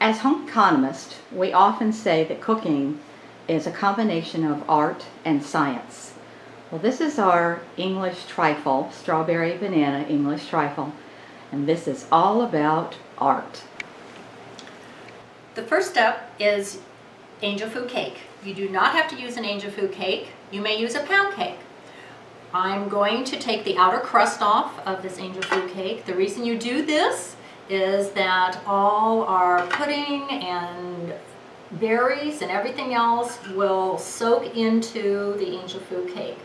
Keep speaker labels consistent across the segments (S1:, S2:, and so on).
S1: As home economists, we often say that cooking is a combination of art and science. Well, this is our English trifle, strawberry banana English trifle, and this is all about art.
S2: The first step is angel food cake. You do not have to use an angel food cake. You may use a pound cake. I'm going to take the outer crust off of this angel food cake. The reason you do this is that all our pudding and berries and everything else will soak into the angel food cake.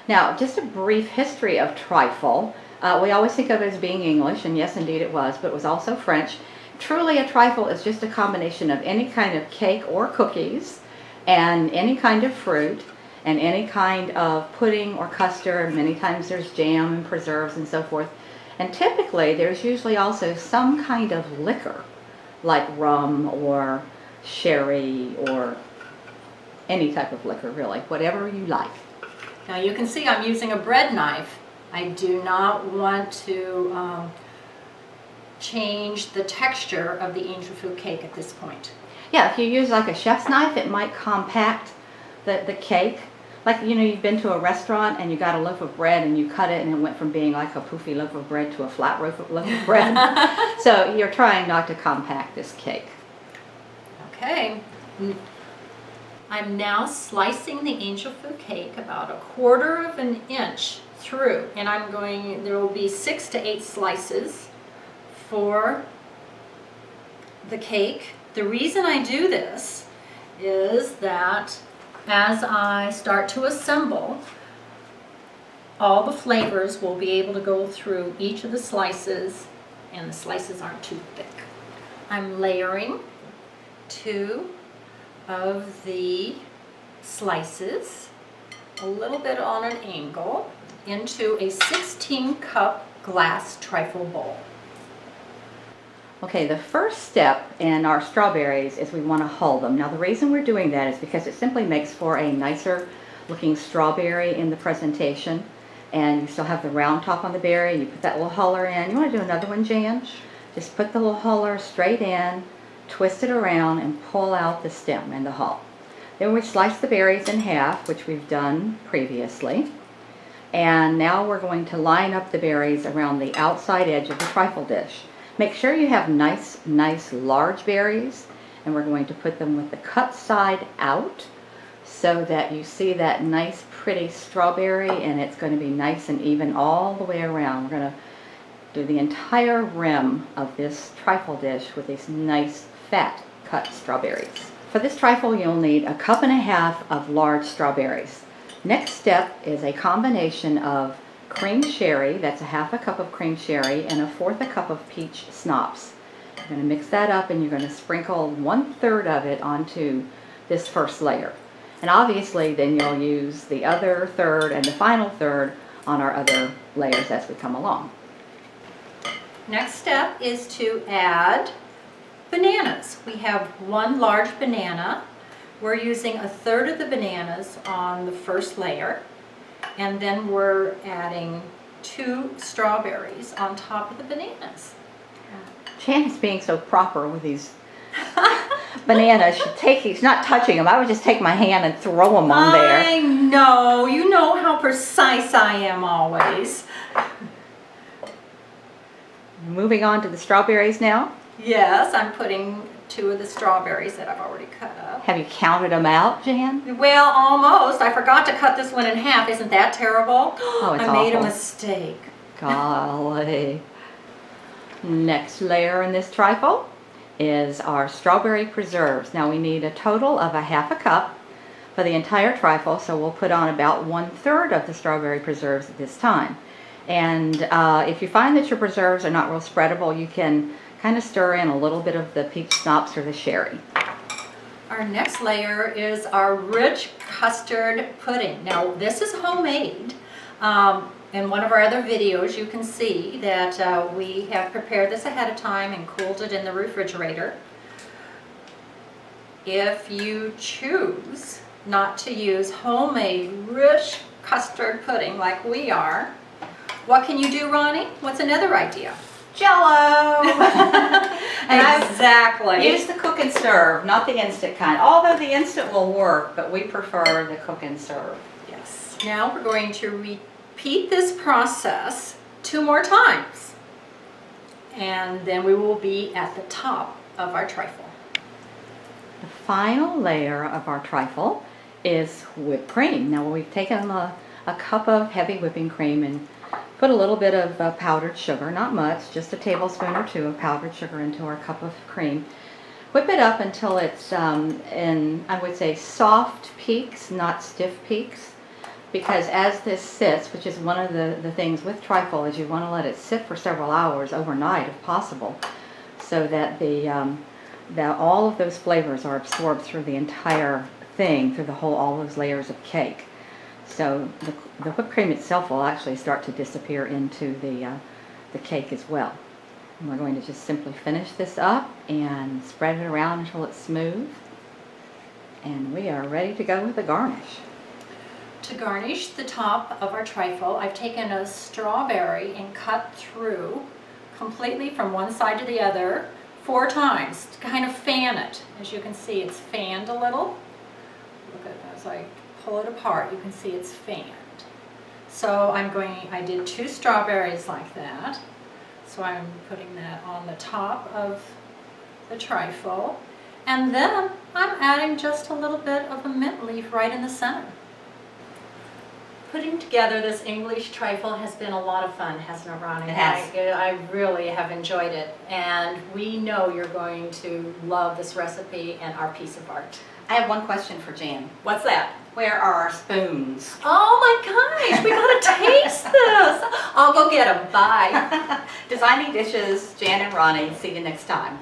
S1: Now, just a brief history of trifle. We always think of it as being English, and yes, indeed it was, but it was also French. Truly, a trifle is just a combination of any kind of cake or cookies, and any kind of fruit, and any kind of pudding or custard. Many times there's jam and preserves and so forth. And typically there's usually also some kind of liquor, like rum or sherry or any type of liquor, really, whatever you like.
S2: Now you can see I'm using a bread knife. I do not want to change the texture of the angel food cake at this point.
S1: Yeah, if you use like a chef's knife, it might compact the cake. Like, you know, you've been to a restaurant and you got a loaf of bread and you cut it and it went from being like a poofy loaf of bread to a flat loaf of bread. So you're trying not to compact this cake.
S2: Okay. I'm now slicing the angel food cake about 1/4 of an inch through, and there will be 6 to 8 slices for the cake. The reason I do this is that as I start to assemble, all the flavors will be able to go through each of the slices, and the slices aren't too thick. I'm layering 2 of the slices a little bit on an angle into a 16-cup glass trifle bowl.
S1: Okay, the first step in our strawberries is we want to hull them. Now the reason we're doing that is because it simply makes for a nicer looking strawberry in the presentation, and you still have the round top on the berry. You put that little huller in. You want to do another one, Jan? Just put the little huller straight in, twist it around, and pull out the stem and the hull. Then we slice the berries in half, which we've done previously. And now we're going to line up the berries around the outside edge of the trifle dish. Make sure you have nice large berries, and we're going to put them with the cut side out so that you see that nice pretty strawberry, and it's going to be nice and even all the way around. We're going to do the entire rim of this trifle dish with these nice fat cut strawberries. For this trifle you'll need 1.5 cups of large strawberries. Next step is a combination of cream sherry, that's 1/2 cup of cream sherry, and 1/4 cup of peach schnapps. You're going to mix that up, and you're going to sprinkle 1/3 of it onto this first layer. And obviously then you'll use the other third and the final third on our other layers as we come along.
S2: Next step is to add bananas. We have 1 large banana. We're using 1/3 of the bananas on the first layer. And then we're adding 2 strawberries on top of the bananas.
S1: Jan's being so proper with these bananas. She's not touching them. I would just take my hand and throw them on there.
S2: I know. You know how precise I am always.
S1: Moving on to the strawberries now.
S2: Yes, I'm putting 2 of the strawberries that I've already cut up.
S1: Have you counted them out, Jan?
S2: Well, almost. I forgot to cut this one in half. Isn't that terrible?
S1: Oh, it's
S2: I made a
S1: awful.
S2: mistake.
S1: Golly. Next layer in this trifle is our strawberry preserves. Now we need a total of 1/2 cup for the entire trifle, so we'll put on about 1/3 of the strawberry preserves at this time. And if you find that your preserves are not real spreadable, you can kind of stir in a little bit of the peach schnapps or the sherry.
S2: Our next layer is our rich custard pudding. Now this is homemade. In one of our other videos you can see that we have prepared this ahead of time and cooled it in the refrigerator. If you choose not to use homemade rich custard pudding like we are, what can you do, Ronnie? What's another idea?
S1: Jell-O!
S2: Exactly.
S1: Use the cook and serve, not the instant kind. Although the instant will work, but we prefer the cook and serve.
S2: Yes. Now we're going to repeat this process 2 more times. And then we will be at the top of our trifle.
S1: The final layer of our trifle is whipped cream. Now we've taken a cup of heavy whipping cream and put a little bit of powdered sugar, not much, just a tablespoon or 2 of powdered sugar into our cup of cream. Whip it up until it's in, I would say, soft peaks, not stiff peaks. Because as this sits, which is one of the things with trifle, is you want to let it sit for several hours overnight if possible, so that that all of those flavors are absorbed through the entire thing, through all those layers of cake. So the whipped cream itself will actually start to disappear into the cake as well. And we're going to just simply finish this up and spread it around until it's smooth. And we are ready to go with the garnish.
S2: To garnish the top of our trifle, I've taken a strawberry and cut through completely from one side to the other 4 times to kind of fan it. As you can see, it's fanned a little. Look at as I pull it apart, you can see it's fanned. So I did 2 strawberries like that. So I'm putting that on the top of the trifle. And then I'm adding just a little bit of a mint leaf right in the center. Putting together this English trifle has been a lot of fun, hasn't it, Ronnie?
S1: It has.
S2: I really have enjoyed it, and we know you're going to love this recipe and our piece of art.
S1: I have one question for Jan.
S2: What's that?
S1: Where are our spoons?
S2: Oh my gosh, we gotta taste this. I'll go get them. Bye.
S1: Designing Dishes, Jan and Ronnie. See you next time.